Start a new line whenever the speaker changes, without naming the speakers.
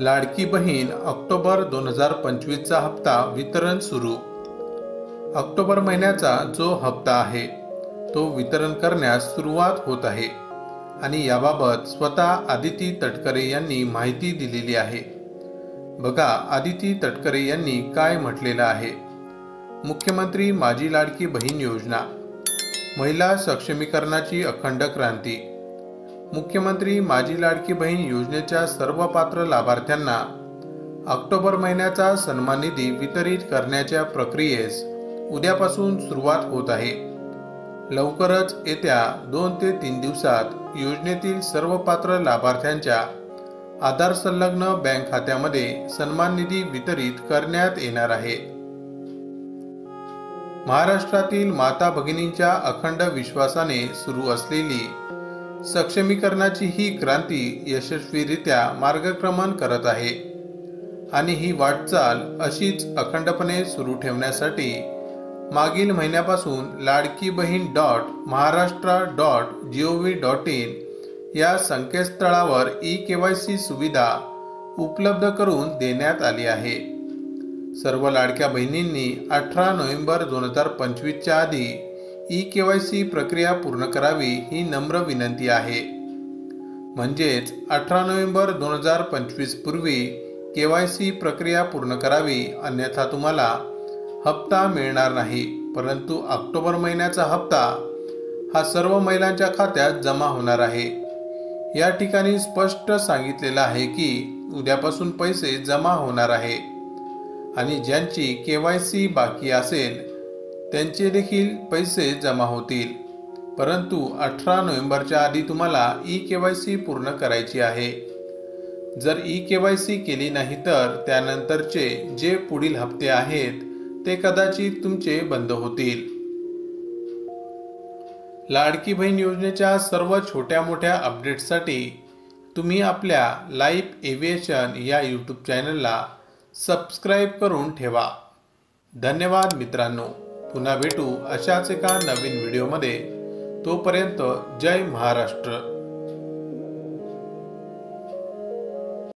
Ladki Bahin October 2025 चा हप्ता वितरण सुरू। ऑक्टोबर महिन्याचा जो हप्ता आहे तो वितरण करण्यास सुरुवात होत आहे आणि याबाबत स्वतः आदिती तटकरे यांनी माहिती दिलेली आहे। बघा आदिती तटकरे यांनी काय म्हटलेलं आहे। मुख्यमंत्री माझी लाडकी बहीण योजना, महिला सक्षमीकरणाची अखंड क्रांती। मुख्यमंत्री माझी लाडकी बहीण योजनेच्या सर्व पात्र लाभार्थ्यांना ऑक्टोबर महिन्याचा सन्मान निधी वितरित करण्याच्या प्रक्रियेस उद्यापासून सुरुवात होत आहे। लवकरच येत्या 2 ते 3 दिवसात योजनेतील सर्व पात्र लाभार्थ्यांच्या आधार संलग्न बँक खात्यामध्ये सन्मान निधी वितरित करण्यात येणार आहे। महाराष्ट्रातील माता भगिनींच्या अखंड विश्वासाने सुरू असलेली सक्षमीकरणाची ही क्रांती यशस्वीरित्या मार्गक्रमण करत आहे आणि ही वाटचाल अशीच अखंडपणे सुरू ठेवण्यासाठी मागील महिन्यापासून लाडकी बहीण .महाराष्ट्र.gov.in या संकेतस्थळावर ई-KYC सुविधा उपलब्ध करून देण्यात आली आहे। सर्व लाडक्या बहिणींनी 18 नोव्हेंबर 2025 च्या आधी ई-KYC प्रक्रिया पूर्ण करावी ही नम्र विनंती आहे। म्हणजेच 18 नोव्हेंबर 2025 पूर्वी KYC प्रक्रिया पूर्ण करावी, अन्यथा तुम्हाला हप्ता मिळणार नाही। परंतु ऑक्टोबर महिन्याचा हप्ता हा सर्व महिलांच्या खात्यात जमा होणार आहे। या ठिकाणी स्पष्ट सांगितलेलं आहे की उद्यापासून पैसे जमा होणार आहे आणि ज्यांची KYC बाकी असेल त्यांचे देखील पैसे जमा होतील। परंतु 18 नोव्हेंबरच्या आधी तुम्हाला ई-KYC पूर्ण करायची आहे। जर ई-KYC केली नाही तर त्यानंतरचे जे पुढील हप्ते आहेत ते कदाचित तुमचे बंद होतील। लाडकी बहीण योजनेच्या सर्व छोट्या मोठ्या अपडेट्ससाठी तुम्ही आपल्या लाईफ एव्हिएशन या यूट्यूब चॅनलला सबस्क्राईब करून ठेवा। धन्यवाद मित्रांनो, पुन्हा भेटू अशाच एका नवीन व्हिडिओमध्ये। तोपर्यंत जय महाराष्ट्र।